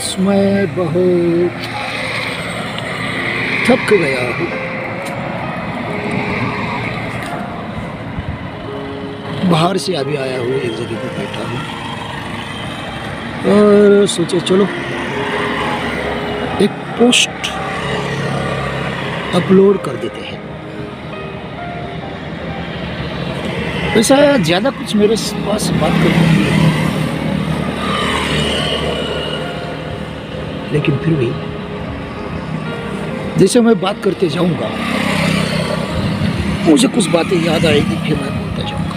आज मैं बहुत थक गया हूँ। बाहर से अभी आया हूँ, एक जगह पर बैठा हूँ और सोचे चलो एक पोस्ट अपलोड कर देते हैं। वैसा ज़्यादा कुछ मेरे पास बात करने के लिए नहीं, लेकिन फिर भी जैसे मैं बात करते जाऊंगा मुझे कुछ बातें याद आएगी, फिर मैं बोलता जाऊंगा।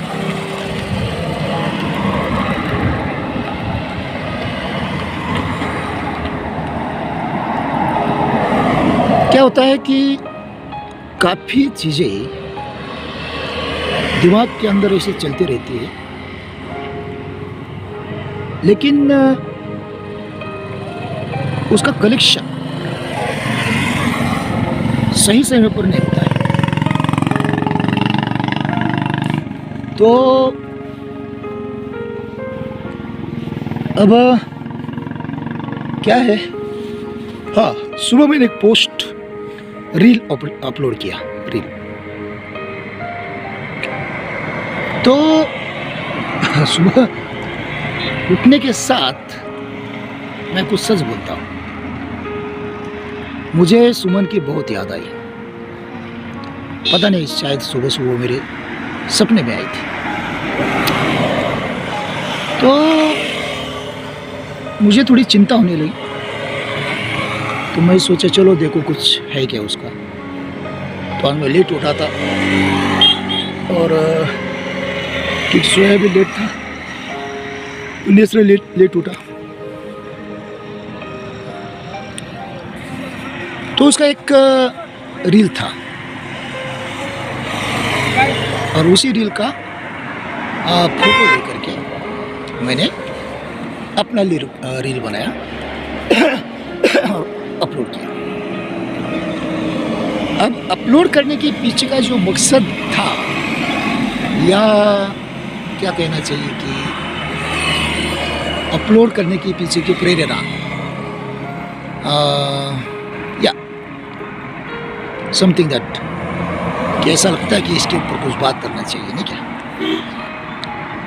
क्या होता है कि काफ़ी चीज़ें दिमाग के अंदर ऐसे चलती रहती है, लेकिन उसका कलेक्शन सही समय पर नहीं होता है। तो अब क्या है, हाँ, सुबह मैंने एक पोस्ट रील अपलोड किया, रील। तो सुबह उठने के साथ मैं कुछ सच बोलता हूँ, मुझे सुमन की बहुत याद आई। पता नहीं, शायद सुबह सुबह मेरे सपने में आई थी। तो मुझे थोड़ी चिंता होने लगी, तो मैं सोचा चलो देखो कुछ है क्या उसका। तो आज मैं लेट उठा था और ठीक सोया भी लेट था, नेचुरली लेट उठा। तो उसका एक रील था और उसी रील का फोटो लेकर के मैंने अपना रील बनाया और अपलोड किया। अब अपलोड करने के पीछे का जो मकसद था, या क्या कहना चाहिए कि अपलोड करने के पीछे की प्रेरणा, या समथिंग दैट, कि ऐसा लगता है कि इसके ऊपर कुछ बात करना चाहिए, नहीं क्या,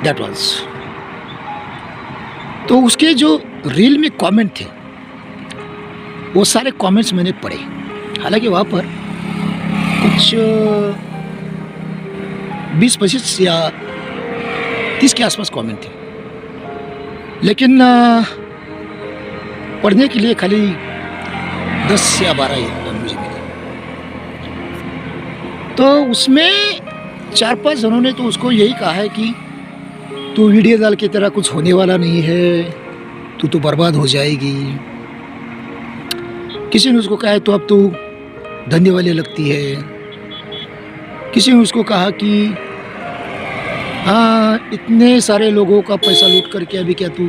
दैट वाज। तो उसके जो रील में कमेंट थे वो सारे कमेंट्स मैंने पढ़े। हालांकि वहाँ पर कुछ 20-25 या 30 के आसपास कमेंट थे, लेकिन पढ़ने के लिए खाली 10 या 12 ही मुझे मिले। तो उसमें 4-5 जनों ने तो उसको यही कहा है कि तू वीडियो डाल की तरह कुछ होने वाला नहीं है, तू तो बर्बाद हो जाएगी। किसी ने उसको कहा है तो अब तू धंधे वाली लगती है। किसी ने उसको कहा कि हाँ, इतने सारे लोगों का पैसा लूट करके अभी क्या तू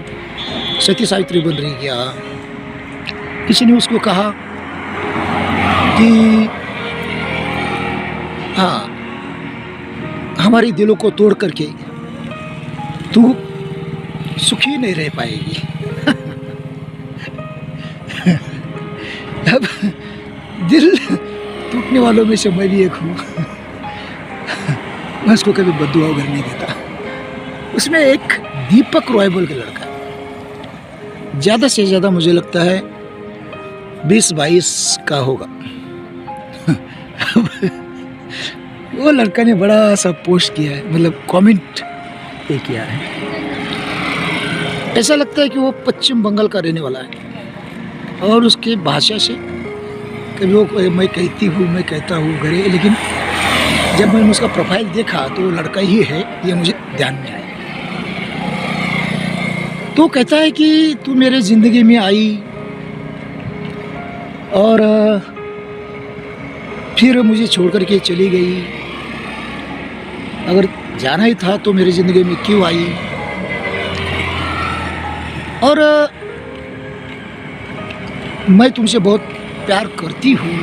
सती सावित्री बन रही क्या। किसी ने उसको कहा कि हाँ, हमारी दिलों को तोड़ करके तू सुखी नहीं रह पाएगी। अब दिल टूटने वालों में से मैं भी एक हूँ। मैं उसको कभी बद्दुआ वगैरह नहीं देता। उसमें एक दीपक रॉय बोल के लड़का, ज़्यादा से ज़्यादा मुझे लगता है 20-22 का होगा। वो लड़का ने बड़ा सा पोस्ट किया है, मतलब कमेंट पे किया है। ऐसा लगता है कि वो पश्चिम बंगाल का रहने वाला है, और उसके भाषा से कभी वो मैं कहती हूँ, मैं कहता हूँ घरे, लेकिन जब मैंने उसका प्रोफाइल देखा तो वो लड़का ही है, ये मुझे ध्यान में आया। तो कहता है कि तू मेरे ज़िंदगी में आई और फिर मुझे छोड़ कर के चली गई। अगर जाना ही था तो मेरी ज़िंदगी में क्यों आई। और मैं तुमसे बहुत प्यार करती हूँ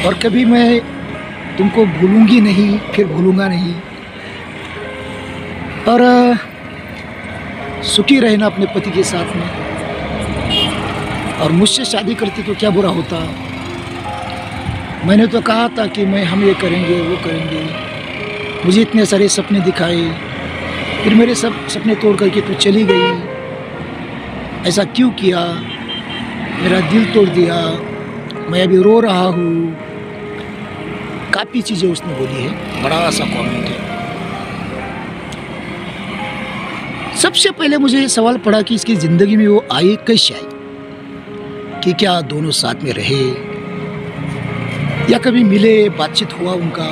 और कभी मैं तुमको भूलूंगी नहीं, फिर भूलूंगा नहीं। और सुखी रहना अपने पति के साथ में। और मुझसे शादी करती तो क्या बुरा होता। मैंने तो कहा था कि हम ये करेंगे वो करेंगे, मुझे इतने सारे सपने दिखाए, फिर मेरे सब सपने तोड़ करके तू चली गई। ऐसा क्यों किया, मेरा दिल तोड़ दिया, मैं अभी रो रहा हूँ। काफ़ी चीज़ें उसने बोली है, बड़ा सा कमेंट है। सबसे पहले मुझे ये सवाल पड़ा कि इसकी ज़िंदगी में वो आई कैसे आई, कि क्या दोनों साथ में रहे या कभी मिले, बातचीत हुआ उनका।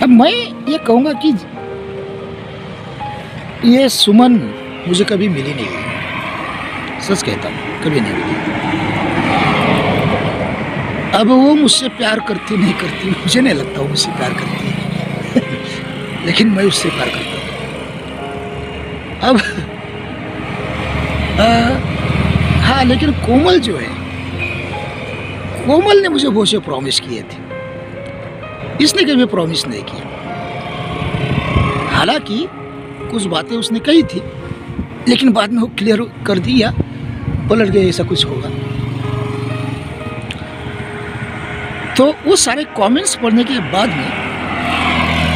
अब मैं ये कहूँगा कि ये सुमन मुझे कभी मिली नहीं है, सच कहता हूँ, कभी नहीं मिली। अब वो मुझसे प्यार करती नहीं करती मुझे नहीं लगता वो मुझसे प्यार करती है लेकिन मैं उससे प्यार करता हूँ। अब हाँ, लेकिन कोमल जो है, कोमल ने मुझे बहुत से प्रॉमिस किए थे, इसने कभी प्रॉमिस नहीं किया। हालांकि कुछ बातें उसने कही थी, लेकिन बाद में वो क्लियर कर दिया, पलट गए, ऐसा कुछ होगा। तो वो सारे कमेंट्स पढ़ने के बाद में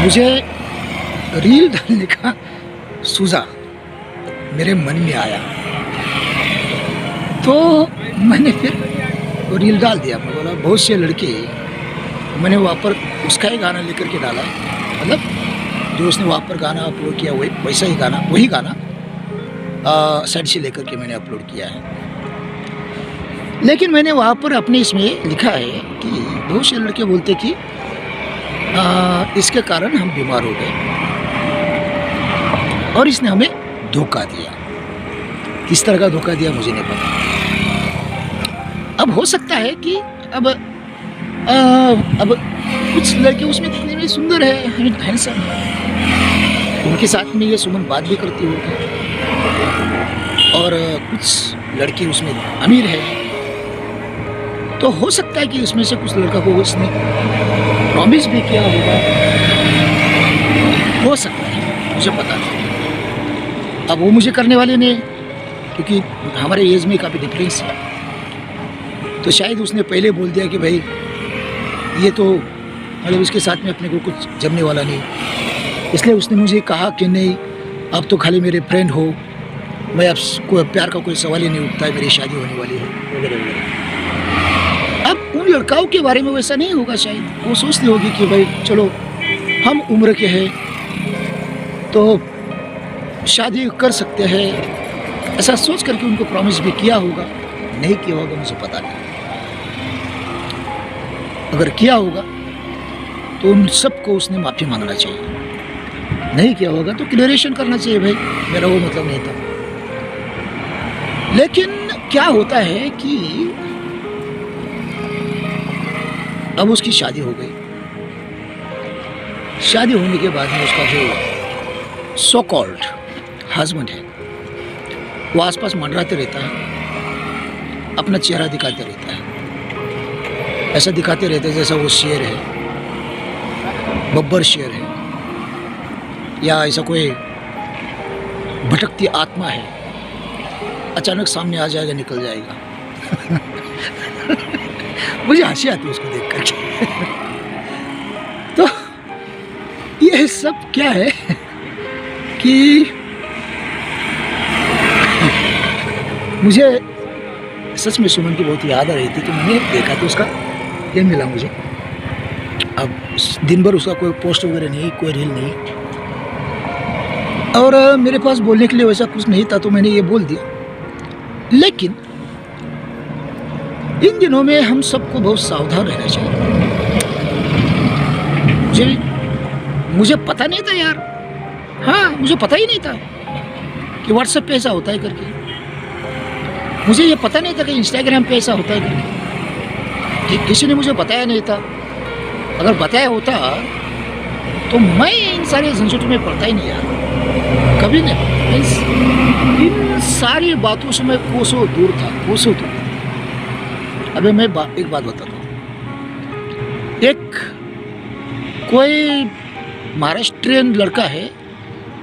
मुझे रील डालने का सूझा, मेरे मन में आया, तो मैंने फिर वो रील डाल दिया। मैं बोला बहुत से लड़के, मैंने वहाँ पर उसका ही गाना लेकर के डाला, मतलब जो उसने वहाँ पर गाना अपलोड किया वही वैसा ही गाना, वही गाना साइड से लेकर के मैंने अपलोड किया है। लेकिन मैंने वहाँ पर अपने इसमें लिखा है कि बहुत से लड़के बोलते कि इसके कारण हम बीमार हो गए और इसने हमें धोखा दिया। किस तरह का धोखा दिया मुझे नहीं पता। अब हो सकता है कि अब कुछ लड़के उसमें दिखने में सुंदर है, हैंडसम है, उनके साथ में ये सुमन बात भी करती होगी, और कुछ लड़के उसमें अमीर है, तो हो सकता है कि उसमें से कुछ लड़का को उसने प्रॉमिस भी किया होगा, हो सकता है, मुझे पता नहीं। अब वो मुझे करने वाले ने, क्योंकि हमारे एज में काफ़ी डिफरेंस है, तो शायद उसने पहले बोल दिया कि भाई ये तो मतलब इसके साथ में अपने को कुछ जमने वाला नहीं, इसलिए उसने मुझे कहा कि नहीं, आप तो खाली मेरे फ्रेंड हो, मैं अब कोई प्यार का कोई सवाल ही नहीं उठता है, मेरी शादी होने वाली है वगैरह वगैरह। अब उन लड़काओं के बारे में वैसा नहीं होगा, शायद वो सोचती होगी कि भाई चलो हम उम्र के हैं तो शादी कर सकते हैं, ऐसा सोच करके उनको प्रॉमिस भी किया होगा, नहीं किया होगा मुझे पता नहीं। अगर किया होगा तो उन सबको उसने माफ़ी मांगना चाहिए, नहीं किया होगा तो क्लियरेशन करना चाहिए, भाई मेरा वो मतलब नहीं था। लेकिन क्या होता है कि अब उसकी शादी हो गई, शादी होने के बाद में उसका जो सो कॉल्ड हस्बैंड है वो आसपास मंडराते रहता है, अपना चेहरा दिखाते रहता है, ऐसा दिखाते रहते हैं जैसा वो शेर है, बब्बर शेर है, या ऐसा कोई भटकती आत्मा है, अचानक सामने आ जाएगा, निकल जाएगा मुझे हंसी आती है उसको देख करके तो ये सब क्या है कि मुझे सच में सुमन की बहुत याद आ रही थी, तो मैंने देखा तो उसका ये मिला मुझे। अब दिन भर उसका कोई पोस्ट वगैरह नहीं, कोई रील नहीं, और मेरे पास बोलने के लिए वैसा कुछ नहीं था, तो मैंने ये बोल दिया। लेकिन इन दिनों में हम सबको बहुत सावधान रहना चाहिए। मुझे पता नहीं था यार, हाँ मुझे पता ही नहीं था कि व्हाट्सएप पे ऐसा होता है करके, मुझे ये पता नहीं था कि इंस्टाग्राम पे ऐसा होता है करके, किसी ने मुझे बताया नहीं था। अगर बताया होता तो मैं इन सारे झंझट में पड़ता ही नहीं यार, कभी नहीं। इन सारी बातों से मैं कोसों दूर था, कोसों दूर। अबे मैं एक बात बताता हूँ, एक कोई महाराष्ट्रियन लड़का है,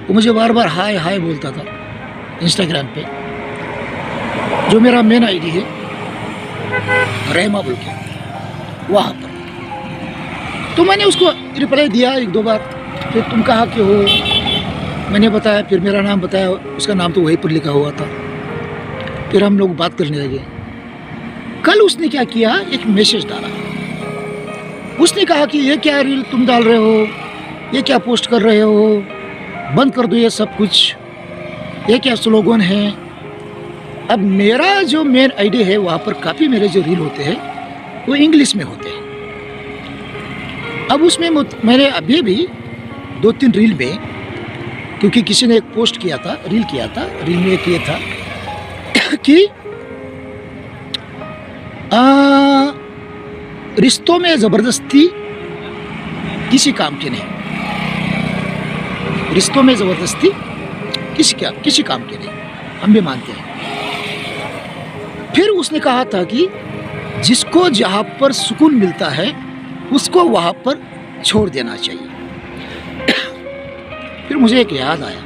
वो मुझे बार बार हाय हाय बोलता था इंस्टाग्राम पे, जो मेरा मेन आईडी है रहमा बोल के, वहाँ पर। तो मैंने उसको रिप्लाई दिया 1-2 बार। फिर तुम कहाँ के हो, मैंने बताया, फिर मेरा नाम बताया, उसका नाम तो वहीं पर लिखा हुआ था। फिर हम लोग बात करने लगे। कल उसने क्या किया, एक मैसेज डाला। उसने कहा कि ये क्या रील तुम डाल रहे हो, ये क्या पोस्ट कर रहे हो, बंद कर दो ये सब कुछ, ये क्या स्लोगन है। अब मेरा जो मेन आईडी है वहाँ पर काफ़ी मेरे जो रील होते हैं वो इंग्लिश में होते हैं। अब उसमें मैंने अभी भी 2-3 रील में, क्योंकि किसी ने एक पोस्ट किया था, रील किया था, रील में किया था कि रिश्तों में ज़बरदस्ती किसी काम की नहीं, रिश्तों में ज़बरदस्ती किसी काम की नहीं, हम भी मानते हैं। फिर उसने कहा था कि जिसको जहाँ पर सुकून मिलता है उसको वहाँ पर छोड़ देना चाहिए। फिर मुझे एक याद आया,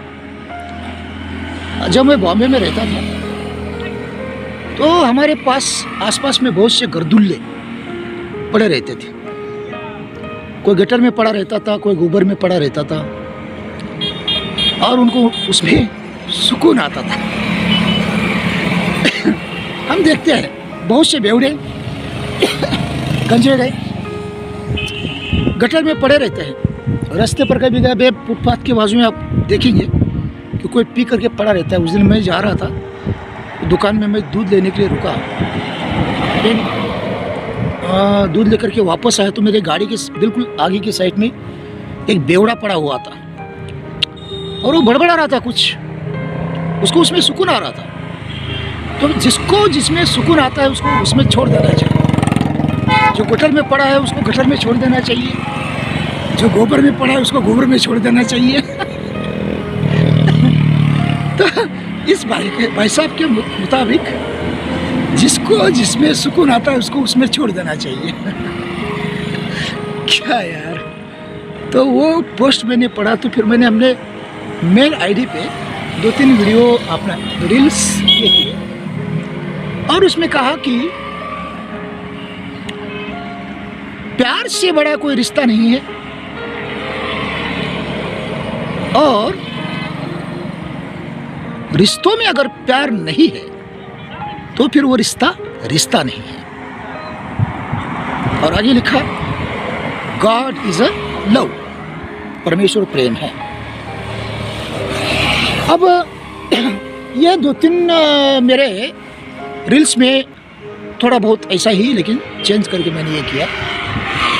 जब मैं बॉम्बे में रहता था तो हमारे पास आसपास में बहुत से गर्दुल्ले पड़े रहते थे। कोई गटर में पड़ा रहता था, कोई गोबर में पड़ा रहता था, और उनको उसमें सुकून आता था। हम देखते हैं बहुत से बेवड़े गंजे गए गटर में पड़े रहते हैं। रास्ते पर कभी गए, फुटपाथ के बाजू में आप देखेंगे कि कोई पी करके पड़ा रहता है। उस दिन मैं जा रहा था दुकान में, मैं दूध लेने के लिए रुका। दूध लेकर के वापस आया तो मेरे गाड़ी के बिल्कुल आगे की साइड में एक बेवड़ा पड़ा हुआ था, और वो बड़बड़ा रहा था कुछ, उसको उसमें सुकून आ रहा था। तो जिसको जिसमें सुकून आता है उसको उसमें छोड़ देना चाहिए। जो गटर में पड़ा है उसको गटर में छोड़ देना चाहिए, जो गोबर में पड़ा है उसको गोबर में छोड़ देना चाहिए। तो इस भाई साहब के मुताबिक जिसको जिसमें सुकून आता है उसको उसमें छोड़ देना चाहिए। क्या यार। तो वो पोस्ट मैंने पढ़ा, तो फिर मैंने अपने मेन आईडी पे 2-3 वीडियो अपना रील्स किए, और उसमें कहा कि प्यार से बड़ा कोई रिश्ता नहीं है, और रिश्तों में अगर प्यार नहीं है तो फिर वो रिश्ता नहीं है। और आगे लिखा, गॉड इज अ लव, परमेश्वर प्रेम है। अब ये 2-3 मेरे रील्स में थोड़ा बहुत ऐसा ही, लेकिन चेंज करके मैंने ये किया।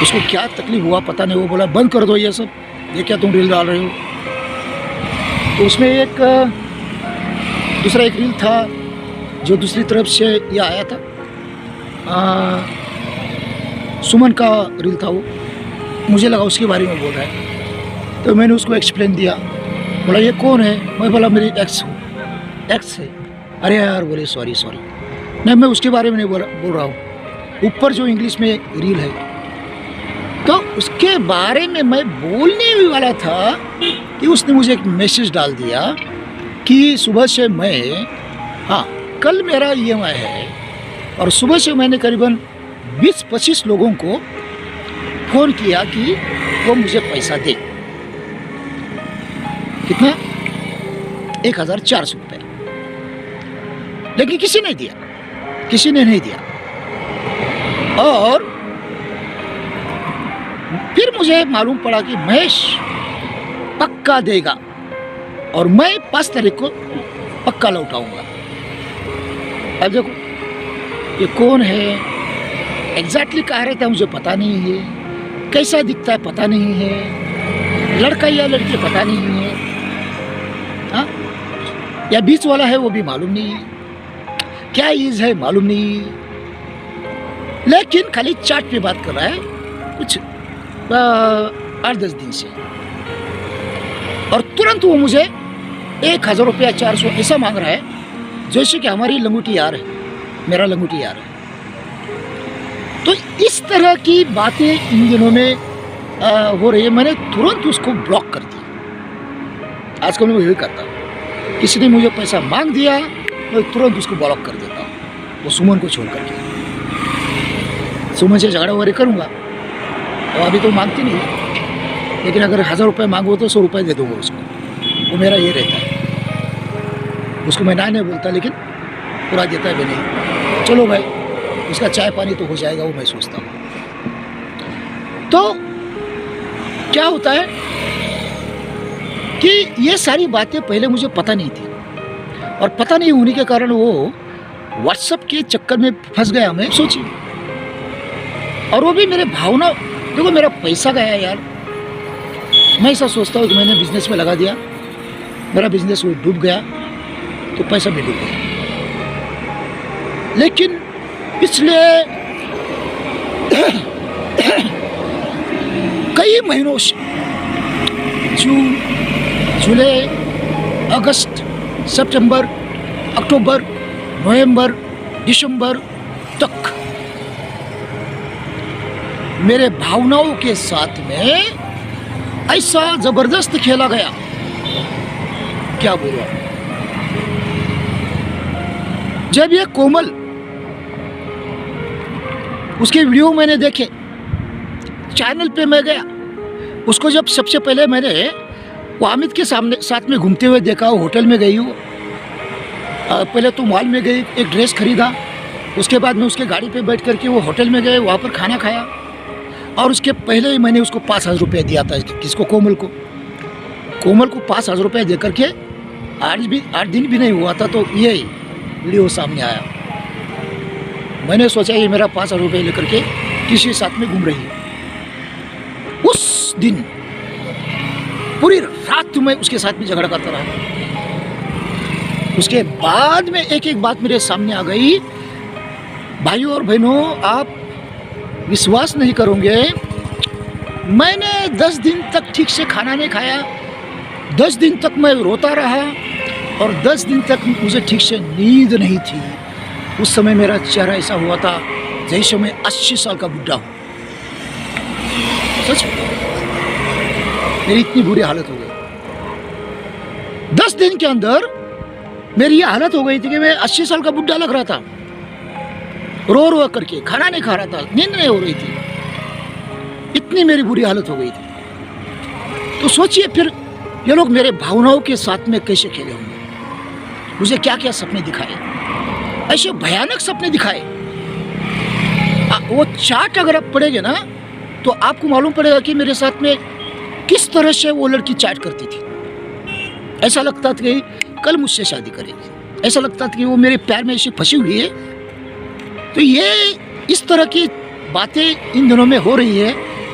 उसको क्या तकलीफ हुआ पता नहीं, वो बोला बंद कर दो ये सब, ये क्या तुम रील डाल रहे हो। तो उसमें दूसरा एक रील था जो दूसरी तरफ से ये आया था, सुमन का रील था वो। मुझे लगा उसके बारे में बोल रहा है, तो मैंने उसको एक्सप्लेन दिया। बोला ये कौन है, मैं बोला मेरी एक्स है। अरे यार बोले सॉरी नहीं, मैं उसके बारे में नहीं बोल रहा हूँ। ऊपर जो इंग्लिश में रील है, तो उसके बारे में मैं बोलने भी वाला था कि उसने मुझे एक मैसेज डाल दिया कि सुबह से मैं, हाँ कल मेरा EMI है, और सुबह से मैंने करीबन 20-25 लोगों को फ़ोन किया कि वो मुझे पैसा दे। कितना? 1400 रुपये। लेकिन किसी ने नहीं दिया। और फिर मुझे मालूम पड़ा कि महेश पक्का देगा, और मैं 5 तारीख को पक्का लौटाऊंगा। अब देखो ये कौन है, एग्जैक्टली कहाँ रहता है मुझे पता नहीं है, कैसा दिखता है पता नहीं है, लड़का या लड़की पता नहीं है, हाँ या बीच वाला है वो भी मालूम नहीं है, क्या एज है मालूम नहीं है, लेकिन खाली चैट पे बात कर रहा है कुछ 8-10 दिन से। और तुरंत वो मुझे 1000 रुपया 400 ऐसा मांग रहा है, जैसे कि हमारी लंगूटी यार है, मेरा लंगूटी यार है। तो इस तरह की बातें इन दिनों में हो रही है। मैंने तुरंत उसको ब्लॉक कर दिया। आजकल मैं यही करता हूँ, किसी ने मुझे पैसा मांग दिया मैं तुरंत उसको ब्लॉक कर देता हूँ। वो सुमन को छोड़ करके। सुमन से झगड़ा वगैरह करूँगा, और अभी तो मांगती नहीं, लेकिन अगर 1000 रुपये मांगो तो 100 रुपये दे दूँगा उसको। वो मेरा ये रहता है, उसको मैं ना नहीं बोलता, लेकिन पूरा देता भी नहीं। चलो भाई, उसका चाय पानी तो हो जाएगा, वो मैं सोचता हूँ। तो क्या होता है कि ये सारी बातें पहले मुझे पता नहीं थी, और पता नहीं होने के कारण वो व्हाट्सएप के चक्कर में फंस गया। मैं सोचिए, और वो भी मेरे भावना, देखो मेरा पैसा गया यार। मैं ऐसा सोचता हूँ कि मैंने बिजनेस में लगा दिया, मेरा बिजनेस वो डूब गया, तो पैसा भी डूब गया। लेकिन पिछले कई महीनों से, जून, जुलाई, अगस्त, सितंबर, अक्टूबर, नवंबर, दिसंबर तक मेरे भावनाओं के साथ में ऐसा जबरदस्त खेला गया, क्या बोलूं। जब ये कोमल, उसके वीडियो मैंने देखे, चैनल पे मैं गया, उसको जब सबसे पहले मैंने वो हामिद के साथ में घूमते हुए देखा, होटल में गई हूँ। पहले तो मॉल में गई, एक ड्रेस खरीदा, उसके बाद में उसके गाड़ी पे बैठ करके वो होटल में गए, वहाँ पर खाना खाया, और उसके पहले ही मैंने उसको 5000 रुपये दिया था। किसको? कोमल को। कोमल को 5000 रुपये दे करके 8 दिन भी नहीं हुआ था, तो ये वीडियो सामने आया। मैंने सोचा ये मेरा 5000 रुपये लेकर के किसी साथ में घूम रही है। उस दिन पूरी रात मैं उसके साथ में झगड़ा करता रहा। उसके बाद में एक एक बात मेरे सामने आ गई। भाइयों और बहनों, आप विश्वास नहीं करोगे, मैंने 10 दिन तक ठीक से खाना नहीं खाया, 10 दिन तक मैं रोता रहा, और 10 दिन तक मुझे ठीक से नींद नहीं थी। उस समय मेरा चेहरा ऐसा हुआ था जैसे मैं 80 साल का बुढ़ा हूँ। सच में मेरी इतनी बुरी हालत हो गई। 10 दिन के अंदर मेरी ये हालत हो गई थी कि मैं 80 साल का बुढ़ा लग रहा था। रो रो करके खाना नहीं खा रहा था, नींद नहीं हो रही थी, इतनी मेरी बुरी हालत हो गई थी। तो सोचिए फिर ये लोग मेरे भावनाओं के साथ में कैसे खेले होंगे। मुझे क्या क्या सपने दिखाए, ऐसे भयानक सपने दिखाए। वो चार्ट अगर आप पढ़ेंगे ना, तो आपको मालूम पड़ेगा कि मेरे साथ में किस तरह से वो लड़की चैट करती थी। ऐसा लगता था कि कल मुझसे शादी करेगी, ऐसा लगता था कि वो मेरे प्यार में ऐसे फंसी हुई है। तो ये इस तरह की बातें इन दिनों में हो रही है,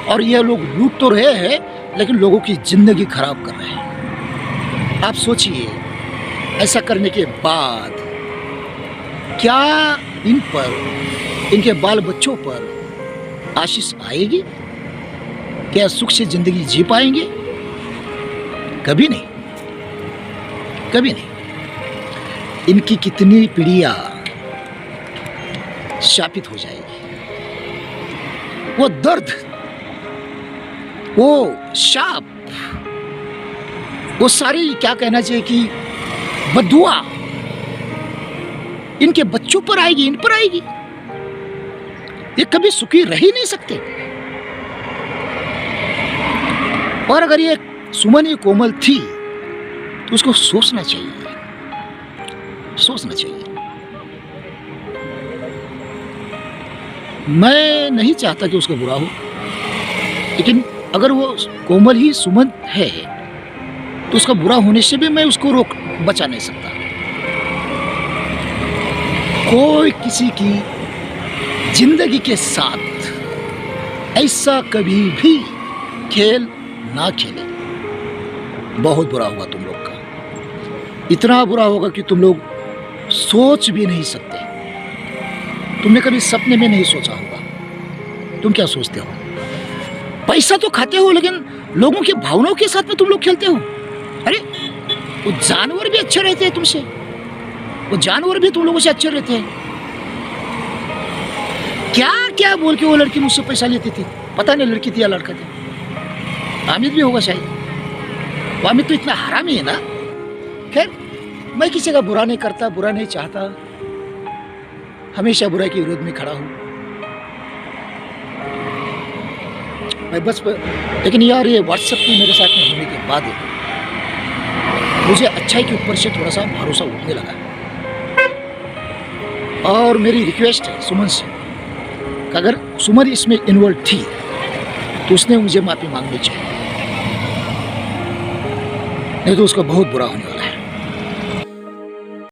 और ये लोग लूट तो रहे हैं, लेकिन लोगों की जिंदगी खराब कर रहे हैं। आप सोचिए, ऐसा करने के बाद क्या इन पर, इनके बाल बच्चों पर आशीष आएगी? क्या सुख से जिंदगी जी पाएंगे? कभी नहीं, कभी नहीं। इनकी कितनी पीढ़ियां शापित हो जाएगी। वो दर्द, वो शाप, वो सारी, क्या कहना चाहिए कि बदुआ इनके बच्चों पर आएगी, इन पर आएगी। ये कभी सुखी रह ही नहीं सकते। और अगर ये सुमन, ये कोमल थी, तो उसको सोचना चाहिए, सोचना चाहिए। मैं नहीं चाहता कि उसका बुरा हो, लेकिन अगर वो कोमल ही सुमन है, तो उसका बुरा होने से भी मैं उसको बचा नहीं सकता। कोई किसी की जिंदगी के साथ ऐसा कभी भी खेल ना खेले। बहुत बुरा होगा तुम लोग का, इतना बुरा होगा कि तुम लोग सोच भी नहीं सकते। तुमने कभी सपने में नहीं सोचा होगा। तुम क्या सोचते हो? पैसा तो खाते हो, लेकिन लोगों की भावनाओं के साथ में तुम लोग खेलते हो। अरे वो जानवर भी अच्छे रहते हैं तुमसे, वो जानवर भी तुम लोगों से अच्छे रहते हैं। क्या क्या बोल के वो लड़की मुझसे पैसा लेती थी, पता नहीं लड़की थी या लड़का था। हामिद भी होगा शायद। वो हामिद तो इतना हरामी है ना। खैर, मैं किसी का बुरा नहीं करता, बुरा नहीं चाहता। हमेशा बुराई के विरोध में खड़ा हूँ मैं बस लेकिन यार ये व्हाट्सएप की मेरे साथ में होने के बाद मुझे अच्छाई के ऊपर से थोड़ा सा भरोसा उठने लगा। और मेरी रिक्वेस्ट है सुमन से कि अगर सुमन इसमें इन्वॉल्व थी तो उसने मुझे माफ़ी मांगनी चाहिए, नहीं तो उसका बहुत बुरा होने वाला।